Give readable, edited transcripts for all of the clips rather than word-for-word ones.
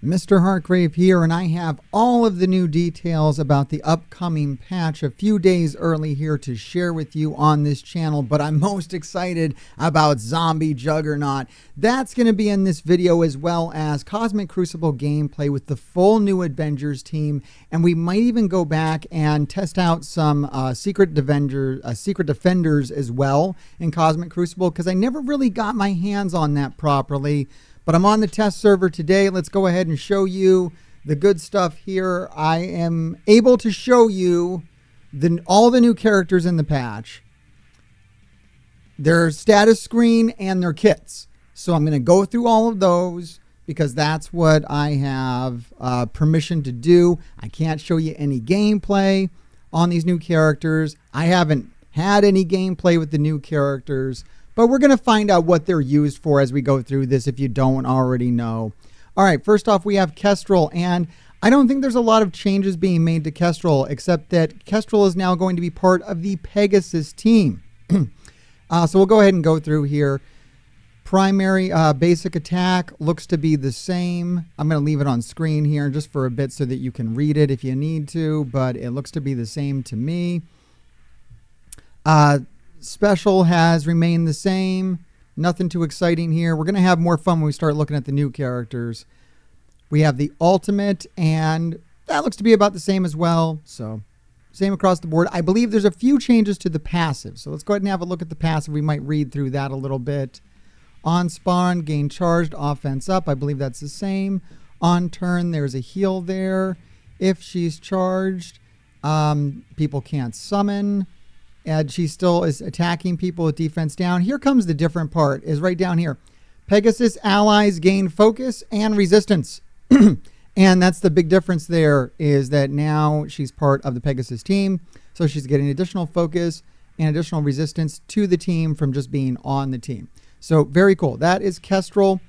Mr. Hartgrave here, and I have all of the new details about the upcoming patch a few days early here to share with you on this channel, but I'm most excited about Zombie Juggernaut. That's going to be in this video, as well as Cosmic Crucible gameplay with the full new Avengers team, and we might even go back and test out some secret defenders as well in Cosmic Crucible, because I never really got my hands on that properly. But I'm on the test server today. Let's go ahead and show you the good stuff here. I am able to show you all the new characters in the patch, their status screen, and their kits. So I'm going to go through all of those because that's what I have permission to do. I can't show you any gameplay on these new characters. I haven't had any gameplay with the new characters. But we're going to find out what they're used for as we go through this if you don't already know. All right, first off, we have Kestrel. And I don't think there's a lot of changes being made to Kestrel, except that Kestrel is now going to be part of the Pegasus team. So we'll go ahead and go through here. Primary basic attack looks to be the same. I'm going to leave it on screen here just for a bit so that you can read it if you need to, but it looks to be the same to me. Special has remained the same. Nothing too exciting here. We're going to have more fun when we start looking at the new characters. We have the ultimate, and that looks to be about the same as well. So same across the board. I believe there's a few changes to the passive. So let's go ahead and have a look at the passive. We might read through that a little bit. On spawn, gain charged, offense up. I believe that's the same. On turn, there's a heal there. If she's charged, people can't summon. And she still is attacking people with defense down. Here comes the different part, is right down here. Pegasus allies gain focus and resistance. And that's the big difference there, is that now she's part of the Pegasus team. So she's getting additional focus and additional resistance to the team from just being on the team. So very cool. That is Kestrel.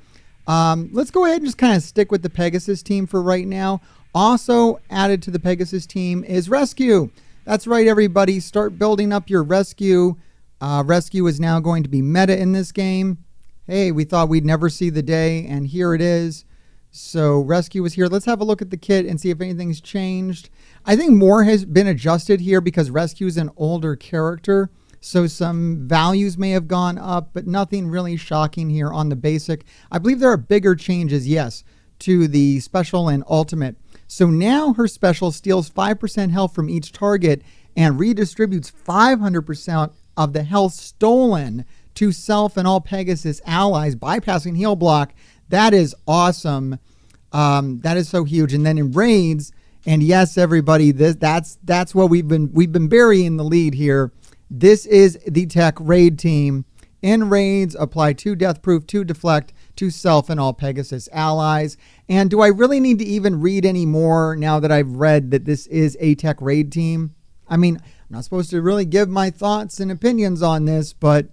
Let's go ahead and just kind of stick with the Pegasus team for right now. Also added to the Pegasus team is Rescue. That's right, everybody. Start building up your Rescue. Rescue is now going to be meta in this game. Hey, we thought we'd never see the day, and here it is. So Rescue is here. Let's have a look at the kit and see if anything's changed. I think more has been adjusted here because Rescue is an older character. So some values may have gone up, but nothing really shocking here on the basic. I believe there are bigger changes, yes, to the special and ultimate. So now her special steals 5% health from each target and redistributes 500% of the health stolen to self and all Pegasus allies, bypassing heal block. That is awesome. That is so huge. And then in raids, and yes, everybody, that's what we've been burying the lead here. This is the tech raid team. In raids, apply 2 death proof, 2 deflect to self and all Pegasus allies. And do I really need to even read any more now that I've read that this is a tech raid team? I mean, I'm not supposed to really give my thoughts and opinions on this, but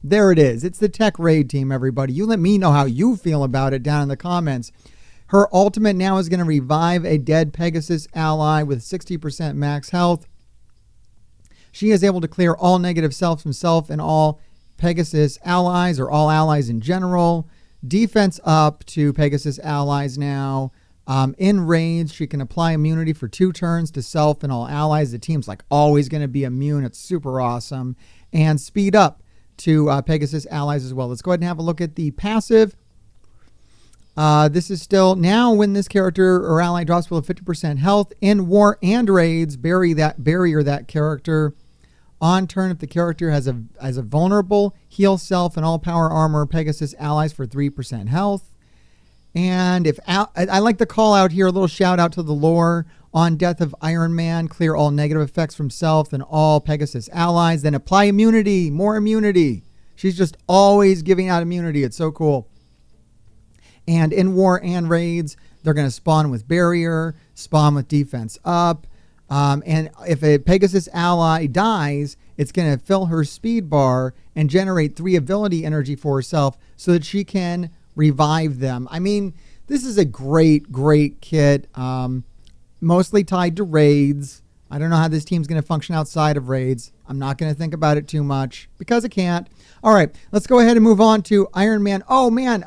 there it is. It's the tech raid team, everybody. You let me know how you feel about it down in the comments. Her ultimate now is going to revive a dead Pegasus ally with 60% max health. She is able to clear all negative self from self and all Pegasus allies, or all allies in general. Defense up to Pegasus allies now. In range, she can apply immunity for 2 turns to self and all allies. The team's like always going to be immune. It's super awesome. And speed up to Pegasus allies as well. Let's go ahead and have a look at the passive. This is still, now when this character or ally drops below 50% health in war and raids, bury that character. On turn, if the character has a vulnerable, heal self and all power armor Pegasus allies for 3% health. And if I like to call out here a little shout out to the lore. On death of Iron Man, clear all negative effects from self and all Pegasus allies. Then apply immunity, more immunity. She's just always giving out immunity. It's so cool. And in war and raids, they're going to spawn with barrier, spawn with defense up. And if a Pegasus ally dies, it's going to fill her speed bar and generate 3 ability energy for herself so that she can revive them. I mean, this is a great, great kit. Mostly tied to raids. I don't know how this team's going to function outside of raids. I'm not going to think about it too much because I can't. All right, let's go ahead and move on to Iron Man. Oh, man.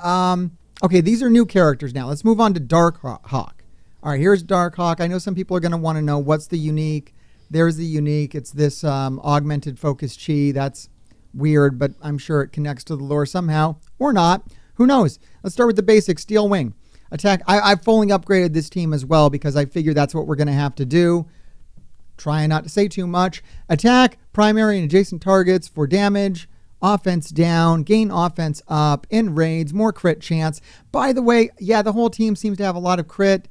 Okay, these are new characters now. Let's move on to Dark Hawk. All right, here's Dark Hawk. I know some people are going to want to know what's the unique. There's the unique. It's this augmented focus chi. That's weird, but I'm sure it connects to the lore somehow, or not. Who knows? Let's start with the basic Steel Wing. Attack. I've fully upgraded this team as well because I figure that's what we're going to have to do. Trying not to say too much. Attack primary and adjacent targets for damage. Offense down, gain offense up, in raids, more crit chance. By the way, yeah, the whole team seems to have a lot of crit.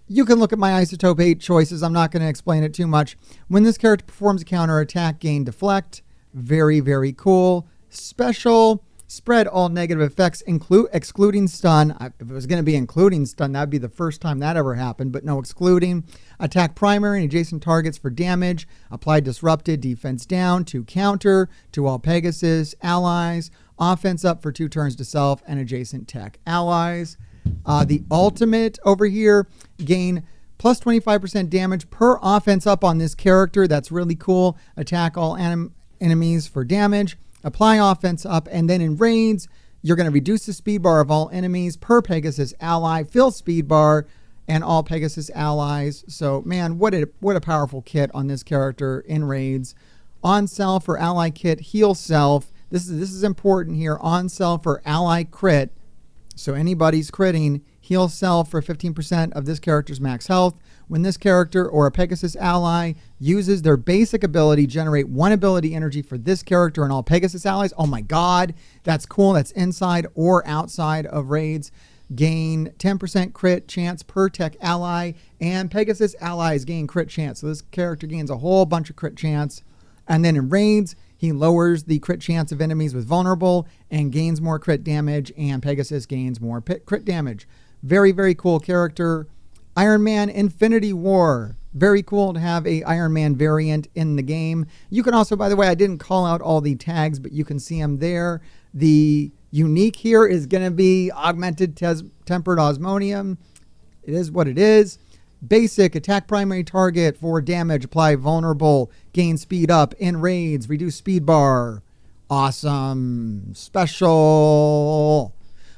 You can look at my Isotope 8 choices. I'm not going to explain it too much. When this character performs a counter attack, gain deflect. Very, very cool. Special, spread all negative effects, excluding stun. If it was going to be including stun, that would be the first time that ever happened, but no excluding. Attack primary and adjacent targets for damage. Apply disrupted, defense down, to counter, to all Pegasus allies. Offense up for 2 turns to self and adjacent tech allies. The ultimate over here, gain plus 25% damage per offense up on this character. That's really cool. Attack all enemies for damage. Apply offense up, and then in raids, you're going to reduce the speed bar of all enemies per Pegasus ally, fill speed bar, and all Pegasus allies. So, man, what a powerful kit on this character in raids. On self or ally kit, heal self. This is important here. On self or ally crit. So anybody's critting, heal self for 15% of this character's max health. When this character or a Pegasus ally uses their basic ability, generate 1 ability energy for this character and all Pegasus allies. Oh my God, that's cool. That's inside or outside of raids. Gain 10% crit chance per tech ally, and Pegasus allies gain crit chance. So this character gains a whole bunch of crit chance. And then in raids, he lowers the crit chance of enemies with vulnerable and gains more crit damage, and Pegasus gains more crit damage. Very, very cool character. Iron Man Infinity War. Very cool to have a Iron Man variant in the game. You can also, by the way, I didn't call out all the tags, but you can see them there. The unique here is going to be augmented tempered osmonium. It is what it is. Basic, attack primary target for damage, apply vulnerable, gain speed up, in raids, reduce speed bar. Awesome. Special.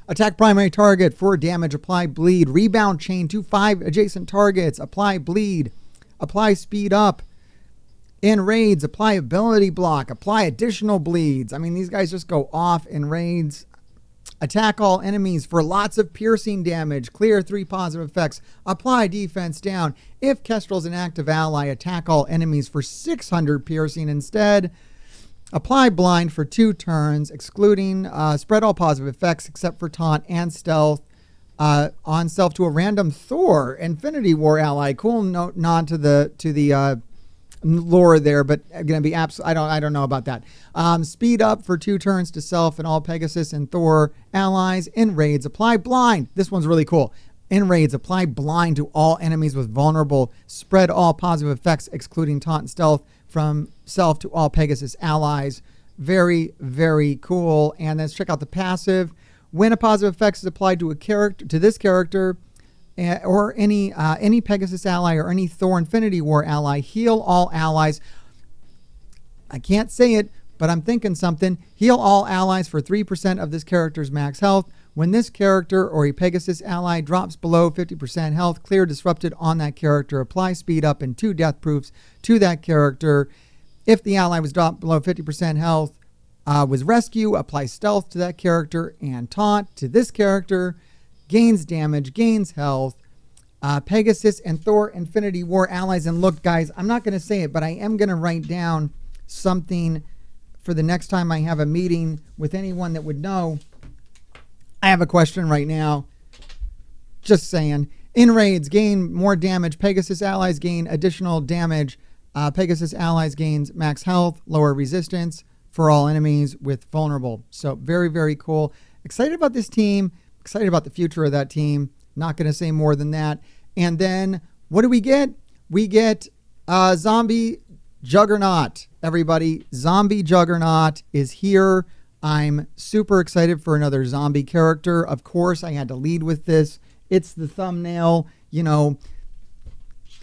Attack primary target for damage, apply bleed, rebound chain to 5 adjacent targets, apply bleed, apply speed up. In raids, apply ability block, apply additional bleeds. I mean, these guys just go off in raids. Attack all enemies for lots of piercing damage. Clear 3 positive effects. Apply defense down. If Kestrel's an active ally, attack all enemies for 600 piercing instead. Apply blind for 2 turns, excluding spread all positive effects except for taunt and stealth. On self to a random Thor Infinity War ally. Cool nod to the lore there, but going to be I don't know about that. Speed up for 2 turns to self and all Pegasus and Thor allies. In raids, apply blind. This one's really cool. In raids, apply blind to all enemies with vulnerable. Spread all positive effects, excluding taunt and stealth, from self to all Pegasus allies. Very, very cool. And let's check out the passive. When a positive effect is applied to a character, to this character, or any Pegasus ally or any Thor Infinity War ally, heal all allies. I can't say it, but I'm thinking something. Heal all allies for 3% of this character's max health. When this character or a Pegasus ally drops below 50% health, clear disrupted on that character. Apply speed up and 2 death proofs to that character. If the ally was dropped below 50% health, was rescue, apply stealth to that character and taunt to this character. Gains damage, gains health. Pegasus and Thor Infinity War allies. And look, guys, I'm not going to say it, but I am going to write down something for the next time I have a meeting with anyone that would know. I have a question right now. Just saying. In raids, gain more damage. Pegasus allies gain additional damage. Pegasus allies gains max health, lower resistance for all enemies with vulnerable. So very, very cool. Excited about this team. Excited about the future of that team. Not going to say more than that. And then what do we get? We get Zombie Juggernaut. Everybody, Zombie Juggernaut is here. I'm super excited for another zombie character. Of course, I had to lead with this. It's the thumbnail. You know,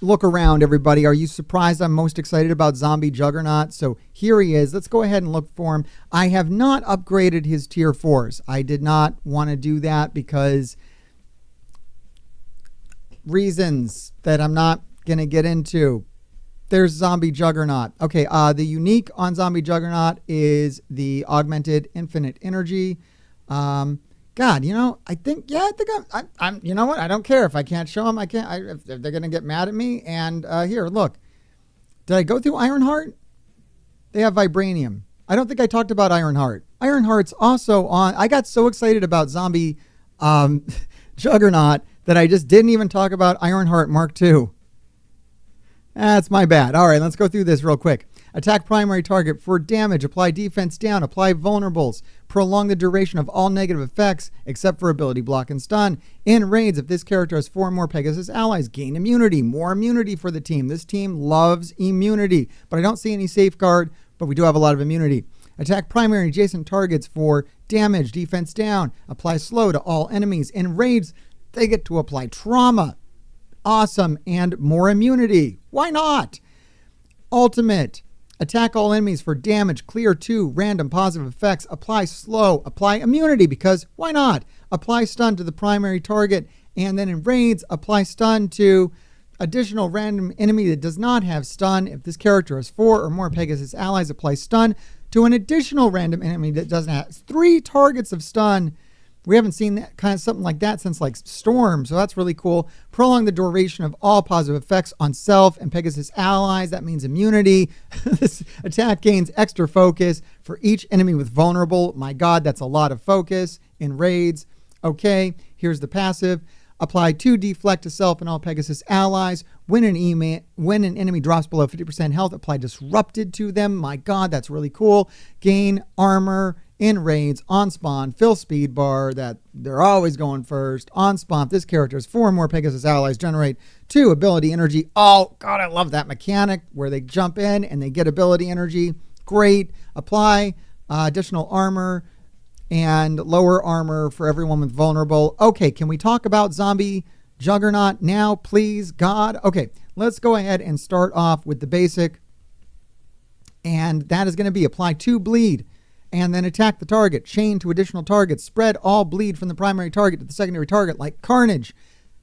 look around, everybody. Are you surprised I'm most excited about Zombie Juggernaut? So here he is. Let's go ahead and look for him. I have not upgraded his tier 4s. I did not want to do that because reasons that I'm not going to get into. There's Zombie Juggernaut. Okay, the unique on Zombie Juggernaut is the augmented infinite energy. God, I think I'm. You know what? I don't care if I can't show them. I can't. If they're gonna get mad at me. And here, look. Did I go through Ironheart? They have vibranium. I don't think I talked about Ironheart. Ironheart's also on. I got so excited about Zombie Juggernaut that I just didn't even talk about Ironheart Mark II. That's my bad. All right, let's go through this real quick. Attack primary target for damage. Apply defense down. Apply vulnerables. Prolong the duration of all negative effects except for ability block and stun. In raids, if this character has 4 or more Pegasus allies, gain immunity. More immunity for the team. This team loves immunity, but I don't see any safeguard, but we do have a lot of immunity. Attack primary adjacent targets for damage. Defense down. Apply slow to all enemies. In raids, they get to apply trauma. Awesome. And more immunity. Why not? Ultimate. Attack all enemies for damage. Clear 2 random positive effects. Apply slow. Apply immunity because why not? Apply stun to the primary target. And then in raids, apply stun to additional random enemy that does not have stun. If this character has 4 or more Pegasus allies, apply stun to an additional random enemy that doesn't have 3 targets of stun. We haven't seen that kind of something like that since like Storm, so that's really cool. Prolong the duration of all positive effects on self and Pegasus allies. That means immunity. This attack gains extra focus for each enemy with vulnerable. My God, that's a lot of focus in raids. Okay, here's the passive. Apply 2 deflect to self and all Pegasus allies. When an enemy drops below 50% health, apply disrupted to them. My God, that's really cool. Gain armor in raids, on spawn, fill speed bar, that they're always going first. On spawn, if this character has 4 or more Pegasus allies, generate 2 ability energy. Oh, God, I love that mechanic where they jump in and they get ability energy. Great. Apply additional armor and lower armor for everyone with vulnerable. Okay, can we talk about Zombie Juggernaut now, please, God? Okay, let's go ahead and start off with the basic. And that is going to be apply 2 bleed. And then attack the target. Chain to additional targets. Spread all bleed from the primary target to the secondary target like Carnage.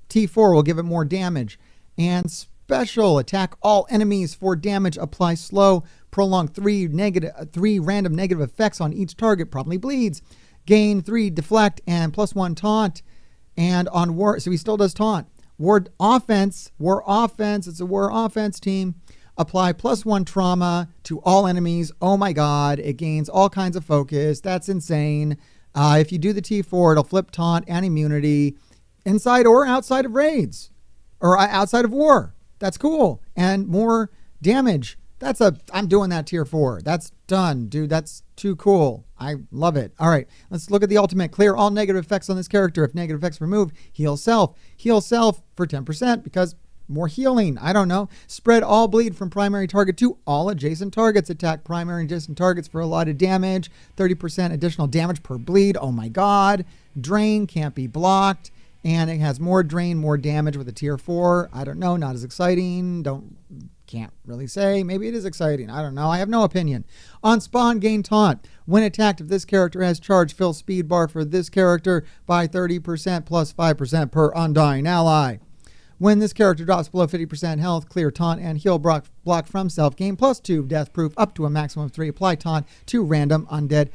T4 will give it more damage. And special. Attack all enemies for damage. Apply slow. Prolong 3 random negative effects on each target. Probably bleeds. Gain 3 deflect and +1 taunt. And on war, so he still does taunt. War offense. It's a war offense team. Apply +1 trauma to all enemies. Oh my God, it gains all kinds of focus. That's insane. If you do the T4, it'll flip taunt and immunity inside or outside of raids or outside of war. That's cool. And more damage. I'm doing that tier 4. That's done, dude. That's too cool. I love it. All right, let's look at the ultimate. Clear all negative effects on this character. If negative effects removed, heal self. Heal self for 10% because more healing. I don't know. Spread all bleed from primary target to all adjacent targets. Attack primary and adjacent targets for a lot of damage. 30% additional damage per bleed. Oh my God. Drain can't be blocked. And it has more drain, more damage with a tier 4. I don't know. Not as exciting. Can't really say. Maybe it is exciting. I don't know. I have no opinion. On spawn, gain taunt. When attacked, if this character has charge, fill speed bar for this character by 30% plus 5% per undying ally. When this character drops below 50% health, clear taunt and heal block from self. Gain +2 death proof up to a maximum of 3. Apply taunt to random undead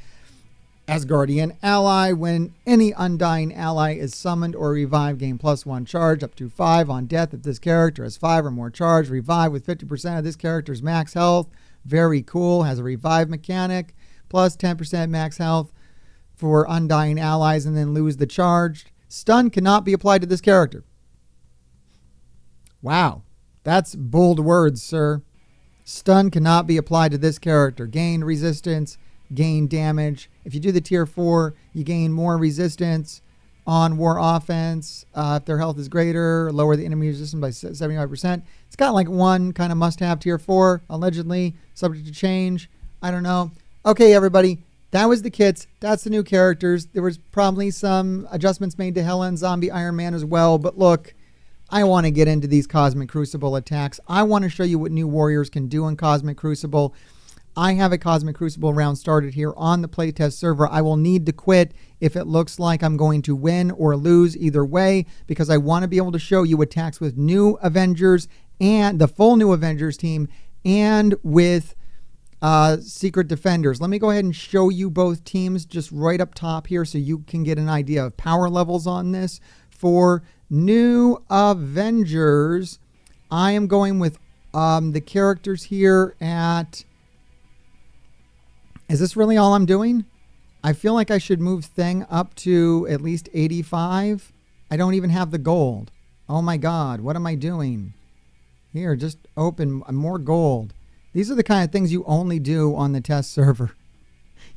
Asgardian ally. When any undying ally is summoned or revived, gain +1 charge up to 5 on death. If this character has 5 or more charge, revive with 50% of this character's max health. Very cool. Has a revive mechanic. Plus 10% max health for undying allies and then lose the charge. Stun cannot be applied to this character. Wow, that's bold words, sir. Stun cannot be applied to this character. Gain resistance, gain damage. If you do the tier 4, you gain more resistance on war offense. If their health is greater, lower the enemy resistance by 75%. It's got like one kind of must-have tier 4, allegedly, subject to change. I don't know. Okay, everybody, that was the kits. That's the new characters. There was probably some adjustments made to Helen, Zombie, Iron Man as well. But look, I want to get into these Cosmic Crucible attacks. I want to show you what new warriors can do in Cosmic Crucible. I have a Cosmic Crucible round started here on the playtest server. I will need to quit if it looks like I'm going to win or lose either way, because I want to be able to show you attacks with new Avengers and the full new Avengers team and with Secret Defenders. Let me go ahead and show you both teams just right up top here so you can get an idea of power levels on this. For new Avengers, I am going with the characters here at... Is this really all I'm doing? I feel like I should move Thing up to at least 85. I don't even have the gold. Oh my God, what am I doing? Here, just open more gold. These are the kind of things you only do on the test server.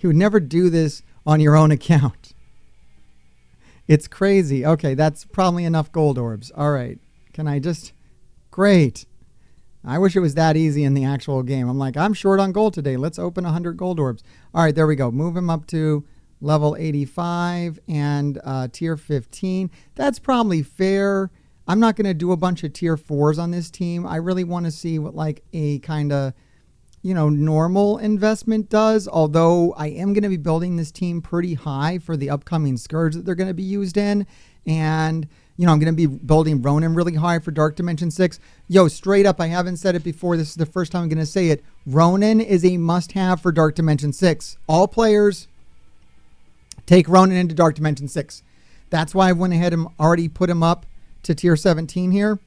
You would never do this on your own account. It's crazy. Okay, that's probably enough gold orbs. All right. Can I just... Great. I wish it was that easy in the actual game. I'm like, I'm short on gold today. Let's open 100 gold orbs. All right, there we go. Move him up to level 85 and tier 15. That's probably fair. I'm not going to do a bunch of tier 4s on this team. I really want to see what like a kind of, normal investment does. Although I am going to be building this team pretty high for the upcoming Scourge that they're going to be used in. And, I'm going to be building Ronin really high for Dark Dimension 6. Yo, straight up, I haven't said it before. This is the first time I'm going to say it. Ronin is a must-have for Dark Dimension 6. All players take Ronin into Dark Dimension 6. That's why I went ahead and already put him up to tier 17 here,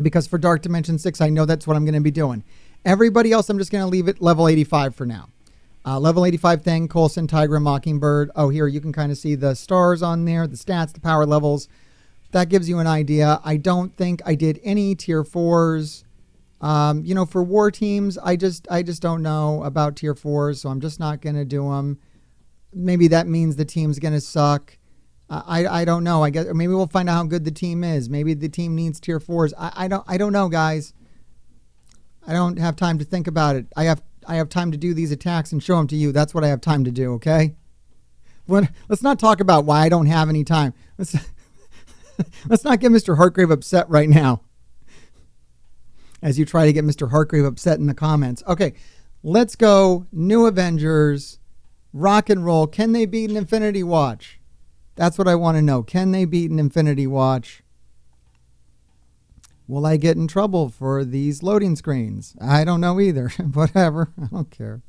because for Dark Dimension 6 I know that's what I'm going to be doing. Everybody else I'm just going to leave it level 85 for now. Level 85 Thing, Coulson, Tigra, Mockingbird. Oh, here you can kind of see the stars on there, the stats, the power levels. That gives you an idea. I don't think I did any tier 4s. For war teams, I just don't know about tier 4s, so I'm just not going to do them. Maybe that means the team's going to suck. I don't know. I guess maybe we'll find out how good the team is. Maybe the team needs tier 4s. I don't know, guys. I don't have time to think about it. I have time to do these attacks and show them to you. That's what I have time to do, okay? Let's not talk about why I don't have any time. Let's not get Mr. Hartgrave upset right now as you try to get Mr. Hartgrave upset in the comments. Okay, let's go. New Avengers. Rock and roll. Can they beat an Infinity Watch? That's what I want to know. Can they beat an Infinity Watch? Will I get in trouble for these loading screens? I don't know either. Whatever. I don't care.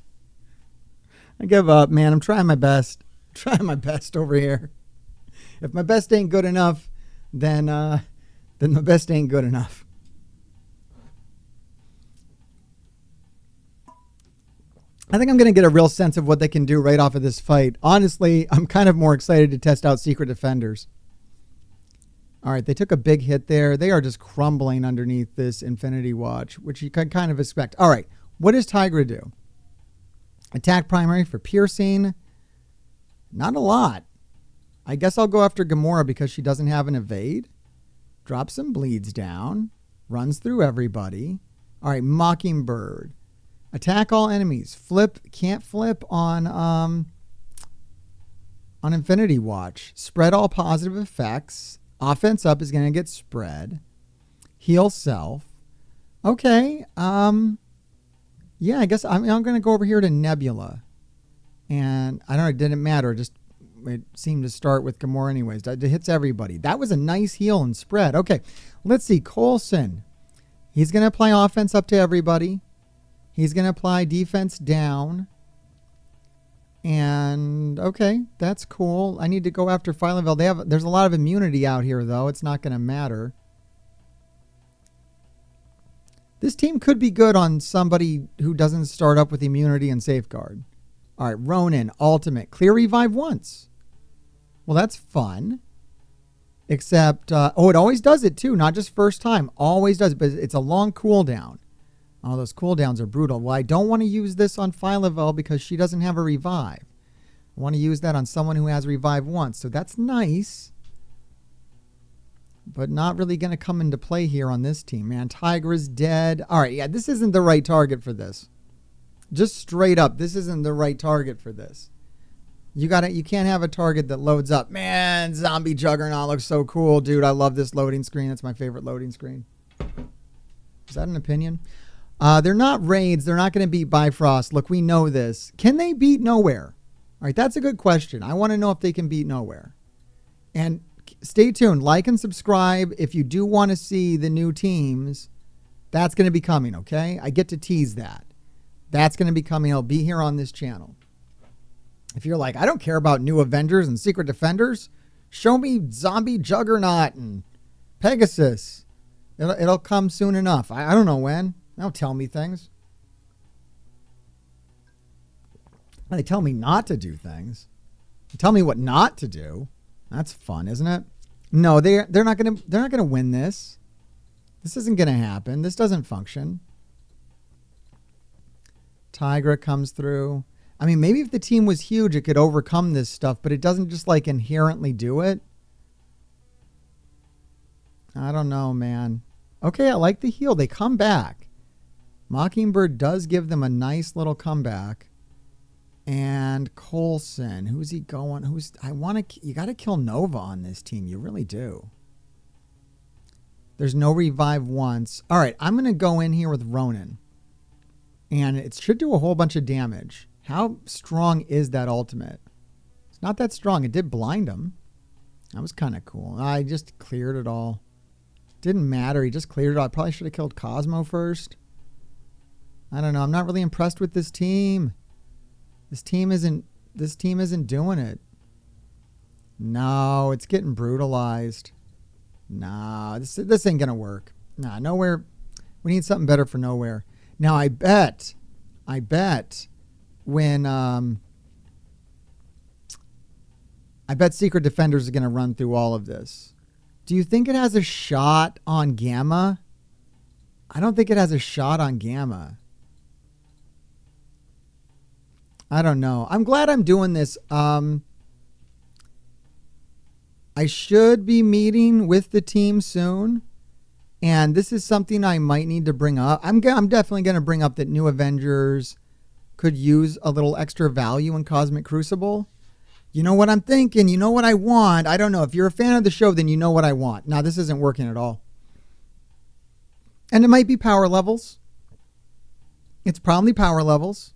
I give up, man. I'm trying my best. I'm trying my best over here. If my best ain't good enough, then the best ain't good enough. I think I'm going to get a real sense of what they can do right off of this fight. Honestly, I'm kind of more excited to test out Secret Defenders. All right, they took a big hit there. They are just crumbling underneath this Infinity Watch, which you can kind of expect. All right, what does Tigra do? Attack primary for piercing. Not a lot. I guess I'll go after Gamora because she doesn't have an evade. Drops some bleeds down. Runs through everybody. All right, Mockingbird. Attack all enemies. Flip. Can't flip on Infinity Watch. Spread all positive effects. Offense up is going to get spread. Heal self. Okay. Yeah, I guess I'm going to go over here to Nebula. And I don't know, it didn't matter. It seemed to start with Gamora anyways. It hits everybody. That was a nice heal and spread. Okay, let's see. Coulson. He's going to apply offense up to everybody. He's going to apply defense down. And, okay, that's cool. I need to go after Phileville. There's a lot of immunity out here, though. It's not going to matter. This team could be good on somebody who doesn't start up with immunity and safeguard. All right, Ronin, ultimate. Clear revive once. Well, that's fun. Except, it always does it, too. Not just first time. Always does it, but it's a long cooldown. Oh, those cooldowns are brutal. Well, I don't want to use this on Phileville because she doesn't have a revive. I want to use that on someone who has revive once. So that's nice. But not really going to come into play here on this team, man. Tigra's dead. All right, yeah, this isn't the right target for this. Just straight up, this isn't the right target for this. You can't have a target that loads up. Man, zombie juggernaut looks so cool, dude. I love this loading screen. That's my favorite loading screen. Is that an opinion? They're not raids. They're not going to beat Bifrost. Look, we know this. Can they beat Nowhere? All right, that's a good question. I want to know if they can beat Nowhere. And stay tuned. Like and subscribe if you do want to see the new teams. That's going to be coming, okay? I get to tease that. That's going to be coming. It'll be here on this channel. If you're like, I don't care about new Avengers and Secret Defenders, show me Zombie Juggernaut and Pegasus. It'll come soon enough. I don't know when. Don't tell me things. They tell me not to do things. They tell me what not to do. That's fun, isn't it? No, they're not gonna win this. This isn't gonna happen. This doesn't function. Tigra comes through. I mean, maybe if the team was huge, it could overcome this stuff, but it doesn't just like inherently do it. I don't know, man. Okay, I like the heal. They come back. Mockingbird does give them a nice little comeback. And Coulson, who's he going? You got to kill Nova on this team. You really do. There's no revive once. All right, I'm going to go in here with Ronin. And it should do a whole bunch of damage. How strong is that ultimate? It's not that strong. It did blind him. That was kind of cool. I just cleared it all. Didn't matter. He just cleared it all. I probably should have killed Cosmo first. I don't know. I'm not really impressed with this team. This team isn't doing it. No, it's getting brutalized. No, this ain't gonna work. Nah, Nowhere. We need something better for Nowhere. Now I bet when I bet Secret Defenders are gonna run through all of this. Do you think it has a shot on Gamma? I don't think it has a shot on Gamma. I don't know. I'm glad I'm doing this. I should be meeting with the team soon. And this is something I might need to bring up. I'm definitely going to bring up that New Avengers could use a little extra value in Cosmic Crucible. You know what I'm thinking? You know what I want? I don't know. If you're a fan of the show, then you know what I want. Now, this isn't working at all. And it might be power levels. It's probably power levels.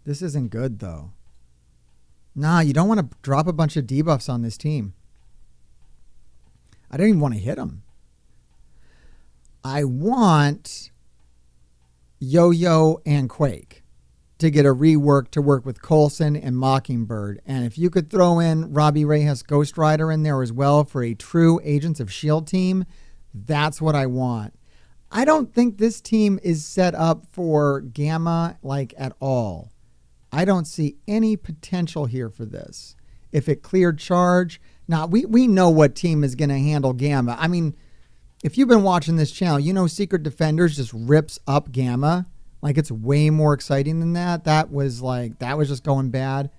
This isn't good, though. Nah, you don't want to drop a bunch of debuffs on this team. I don't even want to hit them. I want Yo-Yo and Quake to get a rework to work with Coulson and Mockingbird. And if you could throw in Robbie Reyes Ghost Rider in there as well for a true Agents of S.H.I.E.L.D. team, that's what I want. I don't think this team is set up for Gamma like at all. I don't see any potential here for this. If it cleared charge, now we know what team is going to handle Gamma. I mean, if you've been watching this channel, you know Secret Defenders just rips up Gamma. Like it's way more exciting than that. That was just going bad.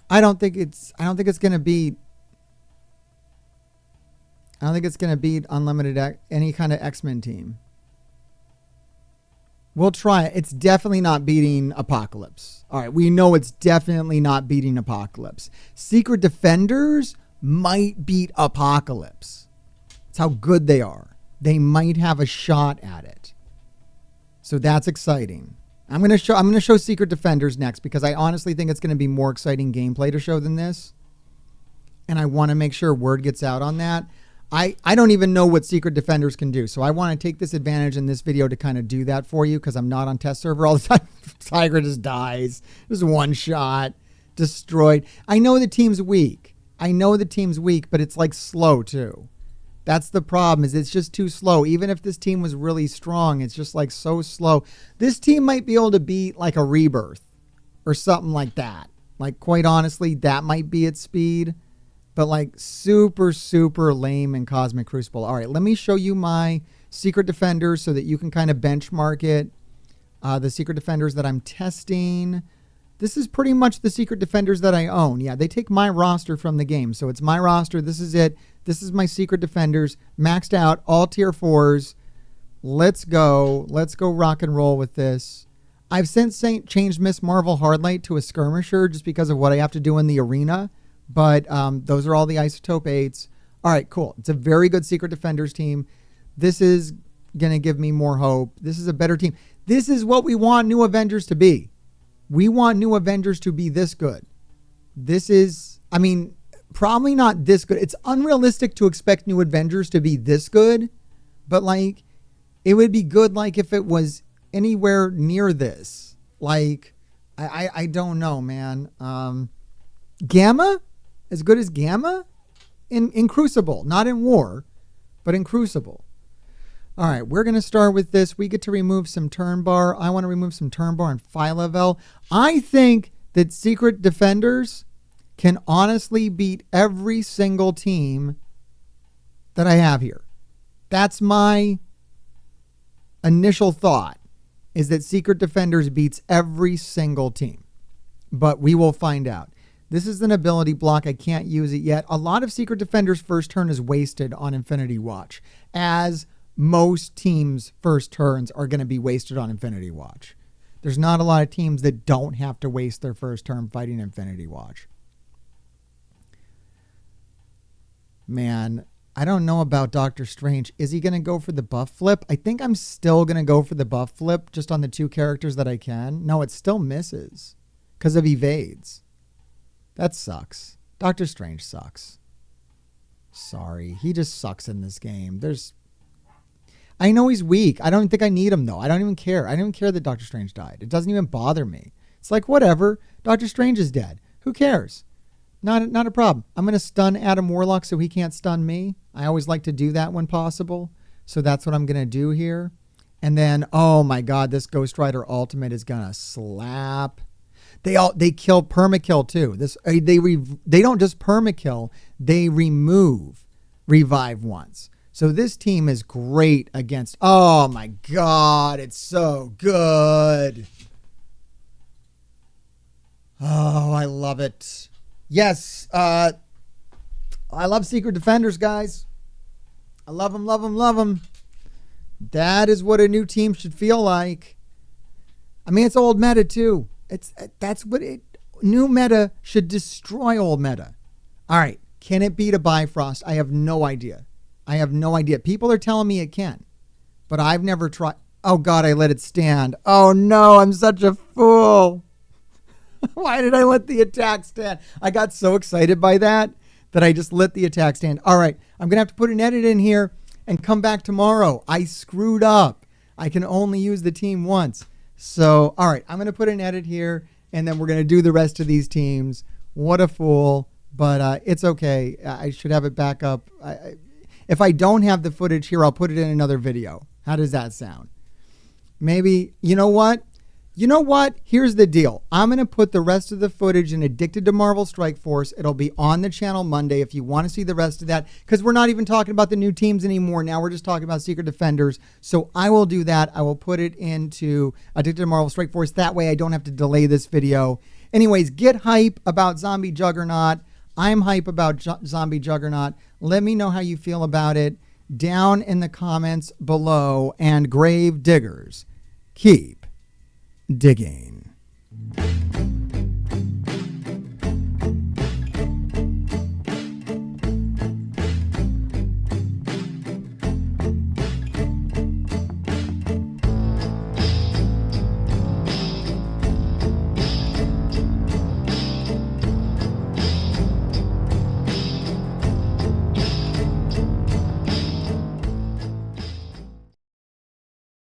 I don't think it's going to beat Unlimited any kind of X-Men team. We'll try it. It's definitely not beating Apocalypse. All right, we know it's definitely not beating Apocalypse. Secret Defenders might beat Apocalypse. That's how good they are. They might have a shot at it. So that's exciting. I'm going to show Secret Defenders next because I honestly think it's going to be more exciting gameplay to show than this. And I want to make sure word gets out on that. I don't even know what Secret Defenders can do. So I want to take this advantage in this video to kind of do that for you because I'm not on test server all the time. Tigra just dies. Just one shot. Destroyed. I know the team's weak. But it's like slow too. That's the problem, is it's just too slow. Even if this team was really strong, it's just like so slow. This team might be able to beat like a Rebirth or something like that. Like quite honestly, that might be its speed. But like super, super lame in Cosmic Crucible. All right, let me show you my Secret Defenders so that you can kind of benchmark it. The Secret Defenders that I'm testing. This is pretty much the Secret Defenders that I own. Yeah, they take my roster from the game. So it's my roster. This is it. This is my Secret Defenders. Maxed out, all tier 4s. Let's go. Let's go rock and roll with this. I've since changed Miss Marvel Hardlight to a skirmisher just because of what I have to do in the arena. But those are all the Isotope 8s. All right, cool. It's a very good Secret Defenders team. This is going to give me more hope. This is a better team. This is what we want New Avengers to be. We want New Avengers to be this good. This is, I mean, probably not this good. It's unrealistic to expect New Avengers to be this good. But, like, it would be good, like, if it was anywhere near this. Like, I don't know, man. Gamma? As good as Gamma? In Crucible. Not in War, but in Crucible. All right, we're going to start with this. We get to remove some turn bar. I want to remove some turn bar and Phyla-Vel. I think that Secret Defenders can honestly beat every single team that I have here. That's my initial thought, is that Secret Defenders beats every single team. But we will find out. This is an ability block. I can't use it yet. A lot of Secret Defenders' first turn is wasted on Infinity Watch, as most teams' first turns are going to be wasted on Infinity Watch. There's not a lot of teams that don't have to waste their first turn fighting Infinity Watch. Man, I don't know about Doctor Strange. Is he going to go for the buff flip? I think I'm still going to go for the buff flip just on the 2 characters that I can. No, it still misses because of evades. That sucks. Doctor Strange sucks. Sorry. He just sucks in this game. I know he's weak. I don't think I need him, though. I don't even care. I don't even care that Doctor Strange died. It doesn't even bother me. It's like, whatever. Doctor Strange is dead. Who cares? Not a problem. I'm going to stun Adam Warlock so he can't stun me. I always like to do that when possible. So that's what I'm going to do here. And then, oh my God, this Ghost Rider ultimate is going to slap. They kill permakill too. They don't just permakill, they remove revive once. So this team is great against, oh my God, it's so good. Oh, I love it. Yes, I love Secret Defenders, guys. I love them, love them, love them. That is what a new team should feel like. I mean, it's old meta too. That's what new meta should destroy old meta. All right. Can it beat a Bifrost? I have no idea. People are telling me it can, but I've never tried. Oh God, I let it stand. Oh no, I'm such a fool. Why did I let the attack stand? I got so excited by that I just let the attack stand. All right. I'm going to have to put an edit in here and come back tomorrow. I screwed up. I can only use the team once. So, all right, I'm going to put an edit here, and then we're going to do the rest of these teams. What a fool, but it's okay. I should have it back up. If I don't have the footage here, I'll put it in another video. How does that sound? Maybe, you know what? Here's the deal. I'm going to put the rest of the footage in Addicted to Marvel Strike Force. It'll be on the channel Monday if you want to see the rest of that, because we're not even talking about the new teams anymore. Now we're just talking about Secret Defenders. So I will do that. I will put it into Addicted to Marvel Strike Force. That way I don't have to delay this video. Anyways, get hype about Zombie Juggernaut. I'm hype about Zombie Juggernaut. Let me know how you feel about it down in the comments below. And Grave Diggers, keep digging.